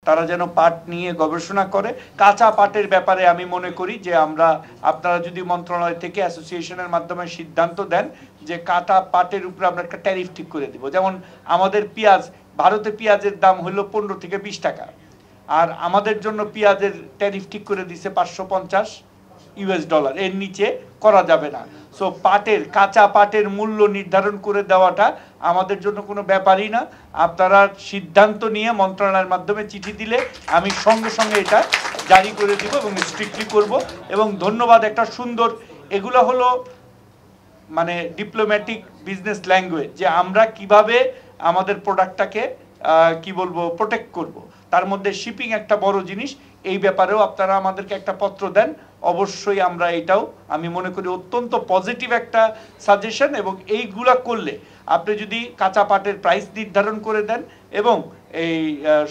তারা যেন পাট নিয়ে গবেষণা করে। কাঁচা পাটের ব্যাপারে আমি মনে করি যে আপনারা যদি মন্ত্রণালয় থেকে অ্যাসোসিয়েশনের মাধ্যমে সিদ্ধান্ত দেন যে কাঁচা পাটের উপরে আমরা একটা ট্যারিফ ঠিক করে দিব। যেমন আমাদের পেঁয়াজ, ভারতে পেঁয়াজের দাম হলো 15 থেকে 20 টাকা, আর আমাদের জন্য পেঁয়াজের ট্যারিফ ঠিক করে দিছে $550, এর নিচে করা যাবে না। সো কাঁচা পাটের মূল্য নির্ধারণ করে দেওয়াটা আমাদের জন্য কোনো ব্যাপারই না। আপনারা সিদ্ধান্ত নিয়ে মন্ত্রণালয়ের মাধ্যমে চিঠি দিলে আমি সঙ্গে সঙ্গে এটা জারি করে দিব এবং স্ট্রিক্টলি করব। এবং ধন্যবাদ, একটা সুন্দর, এগুলো হলো মানে ডিপ্লোম্যাটিক বিজনেস ল্যাঙ্গুয়েজ, যে আমরা কিভাবে আমাদের প্রোডাক্টটাকে কি বলবো প্রোটেক্ট করব। তার মধ্যে শিপিং একটা বড় জিনিস, এই ব্যাপারেও আপনারা আমাদেরকে একটা পত্র দেন, অবশ্যই আমরা এটাও আমি মনে করি অত্যন্ত পজিটিভ একটা সাজেশন। এবং এইগুলা করলে আপনি যদি কাঁচা পাটের প্রাইস নির্ধারণ করে দেন এবং এই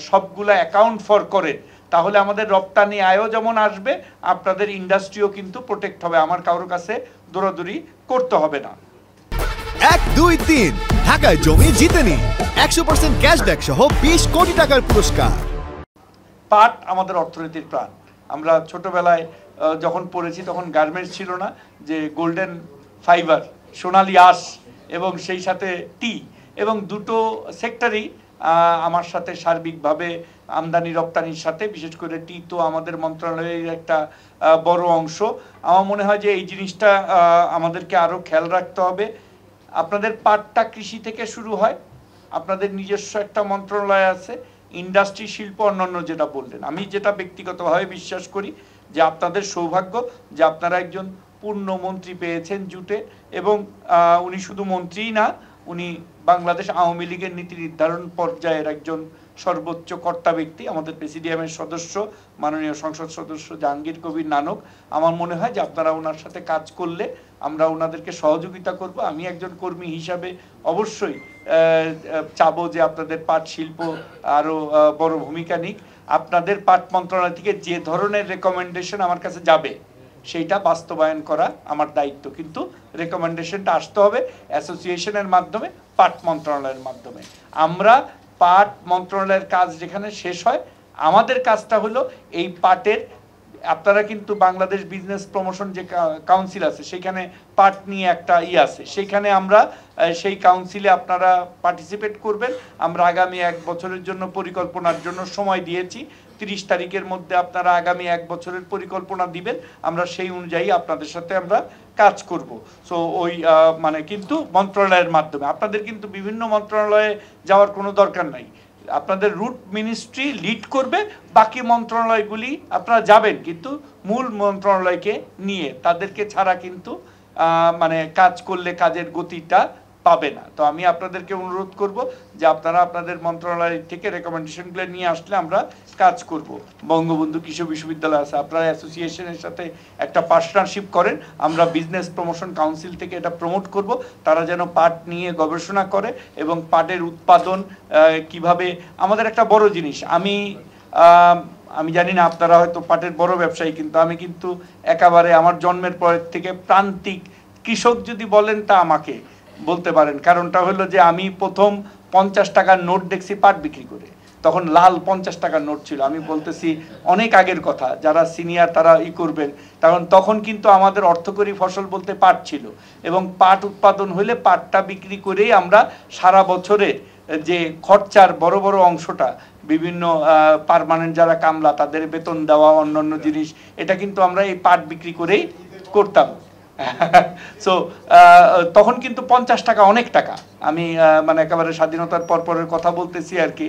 সবগুলা অ্যাকাউন্ট ফর করেন, তাহলে আমাদের রপ্তানি আয়ও যেমন আসবে, আপনাদের ইন্ডাস্ট্রিও কিন্তু প্রোটেক্ট হবে, আমার কারোর কাছে দৌড়াদৌড়ি করতে হবে না। 1, 2, 3 ঢাকায় জমি জিতে নিন 100% ক্যাশব্যাক সহ 20 কোটি টাকার পুরস্কার। পাট আমাদের অর্থনীতির প্রাণ। আমরা ছোটবেলায় যখন পড়েছি তখন গার্মেন্টস ছিল না, যে গোল্ডেন ফাইবার, সোনালী আঁশ, এবং সেই সাথে টি, এবং দুটো সেক্টরই আমার সাথে সার্বিকভাবে আমদানি রপ্তানির সাথে, বিশেষ করে টি তো আমাদের মন্ত্রণালয়ের একটা বড় অংশ। আমার মনে হয় যে এই জিনিসটা আমাদেরকে আরও খেয়াল রাখতে হবে। আপনাদের পাটটা কৃষি থেকে শুরু হয়, আপনাদের নিজস্ব একটা মন্ত্রণালয় আছে, ইন্ডাস্ট্রি, শিল্প, অন্যান্য যেটা বললেন। আমি যেটা ব্যক্তিগতভাবে বিশ্বাস করি যে আপনাদের সৌভাগ্য যে আপনারা একজন পূর্ণ মন্ত্রী পেয়েছেন জুটে, এবং উনি শুধু মন্ত্রীই না, উনি বাংলাদেশ আওয়ামী লীগের নীতি নির্ধারণ পর্যায়ের একজন সর্বোচ্চ কর্তা ব্যক্তি, আমাদের প্রেসিডিয়ামের সদস্য মাননীয় সংসদ সদস্য জাহাঙ্গীর কবির নানক। আমার মনে হয় যে আপনারা ওনার সাথে কাজ করলে আমরা ওনাদেরকে সহযোগিতা করব। আমি একজন কর্মী হিসাবে অবশ্যই চাবো যে আপনাদের পাট শিল্প আরও বড় ভূমিকা নিক। আপনাদের পাট মন্ত্রণালয় থেকে যে ধরনের রেকমেন্ডেশন আমার কাছে যাবে সেইটা বাস্তবায়ন করা আমার দায়িত্ব, কিন্তু রেকমেন্ডেশনটা আসতে হবে অ্যাসোসিয়েশনের মাধ্যমে, পাট মন্ত্রণালয়ের মাধ্যমে। আমরা পাট মন্ত্রণালয়ের কাজ যেখানে শেষ হয়, আমাদের কাজটা হলো এই পাটের, আপনারা কিন্তু বাংলাদেশ বিজনেস প্রমোশন যে কাউন্সিল আছে সেখানে পাট নিয়ে একটা আছে, সেইখানে আমরা সেই কাউন্সিলে আপনারা পার্টিসিপেট করবেন। আমরা আগামী 1 বছরের জন্য পরিকল্পনার জন্য সময় দিয়েছি, 30 তারিখের মধ্যে আপনারা আগামী 1 বছরের পরিকল্পনা দিবেন, আমরা সেই অনুযায়ী আপনাদের সাথে আমরা কাজ করব। সো ওই মানে কিন্তু মন্ত্রণালয়ের মাধ্যমে, আপনাদের কিন্তু বিভিন্ন মন্ত্রণালয়ে যাওয়ার কোনো দরকার নাই, আপনাদের রুট মিনিস্ট্রি লিড করবে, বাকি মন্ত্রণালয়গুলি আপনারা যাবেন কিন্তু মূল মন্ত্রণালয়কে নিয়ে, তাদেরকে ছাড়া কিন্তু মানে কাজ করলে কাজের গতিটা পাবে না। তো আমি আপনাদেরকে অনুরোধ করব যে আপনারা আপনাদের মন্ত্রণালয় থেকে রেকমেন্ডেশনগুলো নিয়ে আসলে আমরা কাজ করব। বঙ্গবন্ধু কৃষি বিশ্ববিদ্যালয় আছে, আপনারা অ্যাসোসিয়েশনের সাথে একটা পার্টনারশিপ করেন, আমরা বিজনেস প্রমোশন কাউন্সিল থেকে এটা প্রমোট করব, তারা যেন পাট নিয়ে গবেষণা করে এবং পাটের উৎপাদন কিভাবে, আমাদের একটা বড় জিনিস, আমি জানি না আপনারা হয়তো পাটের বড় ব্যবসায়ী, কিন্তু আমি কিন্তু একেবারে আমার জন্মের পর থেকে প্রান্তিক কৃষক যদি বলেন তা আমাকে বলতে পারেন। কারণটা হলো যে আমি প্রথম 50 টাকার নোট দেখছি পাট বিক্রি করে, তখন লাল 50 টাকার নোট ছিল, আমি বলতেছি অনেক আগের কথা, যারা সিনিয়র তারা করবেন, কারণ তখন কিন্তু আমাদের অর্থকরী ফসল বলতে পাট ছিল, এবং পাট উৎপাদন হলে পাটটা বিক্রি করেই আমরা সারা বছরের যে খরচার বড় বড় অংশটা, বিভিন্ন পার্মানেন্ট যারা কামলা তাদের বেতন দেওয়া, অন্যান্য জিনিস, এটা কিন্তু আমরা এই পাট বিক্রি করেই করতাম। সো তখন কিন্তু 50 টাকা অনেক টাকা, আমি মানে একেবারে স্বাধীনতার পরের কথা বলতেছি আর কি।